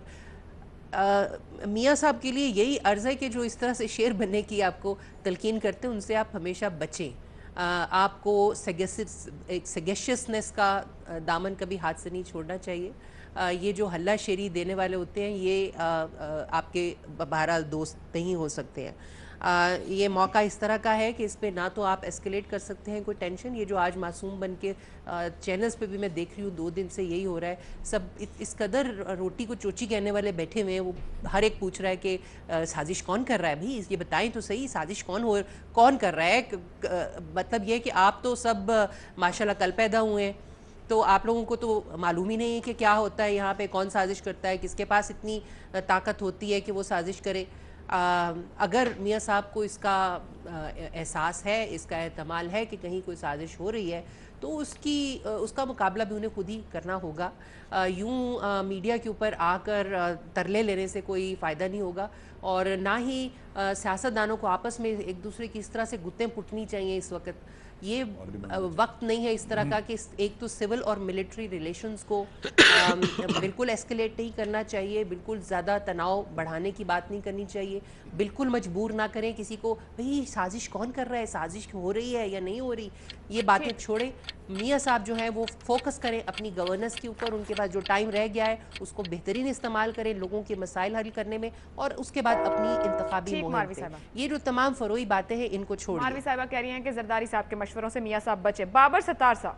मियाँ साहब के लिए यही अर्ज़ है कि जो इस तरह से शेर बनने की आपको तलकीन करते हैं उनसे आप हमेशा बचें। आपको सगेशियसनेस का दामन कभी हाथ से नहीं छोड़ना चाहिए। ये जो हल्ला शेरी देने वाले होते हैं ये आपके बहरहाल दोस्त नहीं हो सकते हैं। ये मौका इस तरह का है कि इस पे ना तो आप एस्केलेट कर सकते हैं कोई टेंशन, ये जो आज मासूम बन के चैनल्स पे भी मैं देख रही हूँ 2 दिन से यही हो रहा है, सब इस कदर रोटी को चोची कहने वाले बैठे हुए हैं, वो हर एक पूछ रहा है कि साजिश कौन कर रहा है भाई, ये बताएं तो सही, साजिश कौन कर रहा है। मतलब ये कि आप तो सब माशाल्लाह कल पैदा हुए हैं, तो आप लोगों को तो मालूम ही नहीं है कि क्या होता है यहाँ पे, कौन साजिश करता है, किसके पास इतनी ताकत होती है कि वो साजिश करे। अगर मियाँ साहब को इसका एहसास है, इसका एहतमाल है कि कहीं कोई साजिश हो रही है, तो उसका मुकाबला भी उन्हें खुद ही करना होगा। यूं मीडिया के ऊपर आकर तरले लेने से कोई फ़ायदा नहीं होगा, और ना ही सियासतदानों को आपस में एक दूसरे की इस तरह से गुत्तें पुटनी चाहिए। इस वक्त ये वक्त नहीं है इस तरह का कि एक तो सिविल और मिलिट्री रिलेशंस को बिल्कुल एस्केलेट नहीं करना चाहिए, बिल्कुल ज़्यादा तनाव बढ़ाने की बात नहीं करनी चाहिए, बिल्कुल मजबूर ना करें किसी को, भाई साजिश कौन कर रहा है, साजिश हो रही है या नहीं हो रही, ये बातें छोड़ें। मियाँ साहब जो हैं वो फोकस करें अपनी गवर्नेंस के ऊपर, उनके पास जो टाइम रह गया है उसको बेहतरीन इस्तेमाल करें लोगों के मसाइल हल करने में, और उसके बाद अपनी इंतखाबी मुहिम पे। ये जो तमाम फरोई बातें हैं इनको छोड़िए। मारवी साहिबा कह रही हैं कि जरदारी साहब के मशवरों से मियाँ साहब बचे। बाबर सत्तार साहब।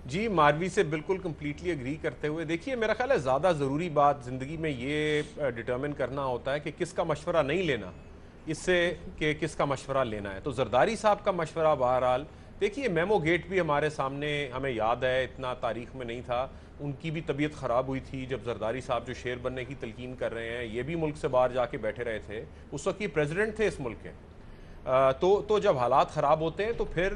जी, मारवी से बिल्कुल कम्प्लीटली एग्री करते हुए, देखिए मेरा ख्याल है ज़्यादा ज़रूरी बात ज़िंदगी में ये डिटर्मिन करना होता है कि किसका मशवरा नहीं लेना, इससे कि किसका मशवरा लेना है। तो जरदारी साहब का मशवरा बहरहाल, देखिए मेमो गेट भी हमारे सामने हमें याद है, इतना तारीख में नहीं था, उनकी भी तबीयत ख़राब हुई थी जब जरदारी साहब जो शेर बनने की तलकीन कर रहे हैं, ये भी मुल्क से बाहर जाके बैठे रहे थे, उस वक्त ये प्रेसिडेंट थे इस मुल्क के। तो जब हालात ख़राब होते हैं तो फिर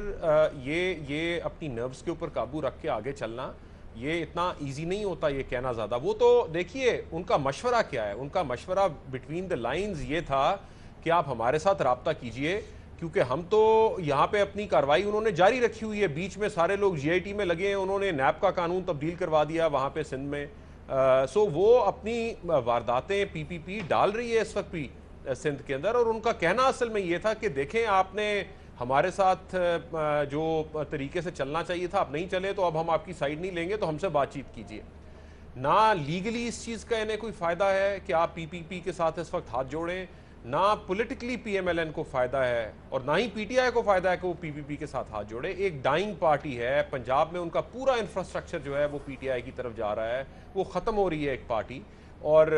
ये अपनी नर्व्स के ऊपर काबू रख के आगे चलना ये इतना इजी नहीं होता, ये कहना ज़्यादा। वो तो देखिए उनका मशवरा क्या है, उनका मशवरा बिटवीन द लाइंस ये था कि आप हमारे साथ रब्ता कीजिए, क्योंकि हम तो यहाँ पे अपनी कार्रवाई उन्होंने जारी रखी हुई है, बीच में सारे लोग GIT में लगे हैं, उन्होंने नैब का कानून तब्दील करवा दिया वहाँ पे सिंध में। सो वो अपनी वारदातें PPP डाल रही है इस वक्त भी सिंध के अंदर, और उनका कहना असल में ये था कि देखें आपने हमारे साथ जो तरीके से चलना चाहिए था आप नहीं चले, तो अब हम आपकी साइड नहीं लेंगे, तो हमसे बातचीत कीजिए। ना लीगली इस चीज़ का इन्हें कोई फ़ायदा है कि आप PPP के साथ इस वक्त हाथ जोड़ें, ना पॉलिटिकली PMLN को फ़ायदा है, और ना ही PTI को फ़ायदा है कि वो PPP के साथ हाथ जोड़े। एक डाइंग पार्टी है पंजाब में, उनका पूरा इंफ्रास्ट्रक्चर जो है वो PTI की तरफ जा रहा है, वो ख़त्म हो रही है एक पार्टी, और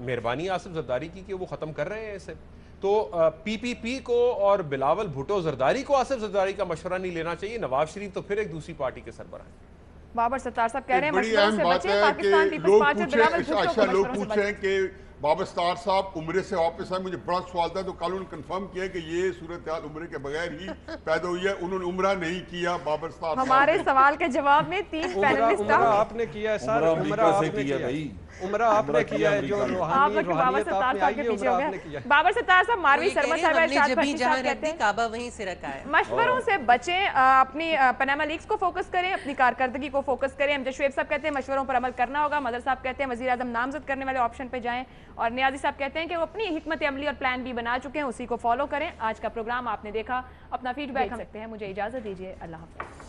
मेहरबानी आसिफ जरदारी की कि वो ख़त्म कर रहे हैं इसे। तो PPP को और बिलावल भुट्टो जरदारी को आसिफ जरदारी का मशवरा नहीं लेना चाहिए, नवाज शरीफ तो फिर एक दूसरी पार्टी के सरबराह हैं। बाबर सत्तार साहब कह रहे हैं बड़ी अहम बात है कि लोग पूछे कि बाबर सत्तार साहब उम्रे से वापस आए, मुझे बड़ा सवाल था, तो कल उन्होंने कंफर्म किया कि ये सूरत हाल उम्रे के बगैर ही पैदा हुई है, उन्होंने उम्रा नहीं किया। बाबर सत्तार हमारे सवाल के जवाब में 3 पैनलिस्ट आपने किया है सर, उम्रा आपने किया भाई, उम्रा आपने किया है, जो रूहानियत आपने किया। बाबर सत्तार साहब, मारवी सरमद साहब कहते हैं काबा वहीं से रखा है। मशवरों से बचें, अपनी पनामा लीक्स को फोकस करें, अपनी कारकर्दगी को फोकस करें। अमजद शुएब साहब कहते हैं मशवरों पर अमल करना होगा, मदर साहब कहते हैं वज़ीर आज़म नामजद करने वाले ऑप्शन पे जाएं, और नियाजी साहब कहते हैं कि वो अपनी हिकमत अमली और प्लान B बना चुके हैं, उसी को फॉलो करें। आज का प्रोग्राम आपने देखा, अपना फीडबैक सकते हैं। मुझे इजाज़त दीजिए, अल्लाह हाफ़िज़।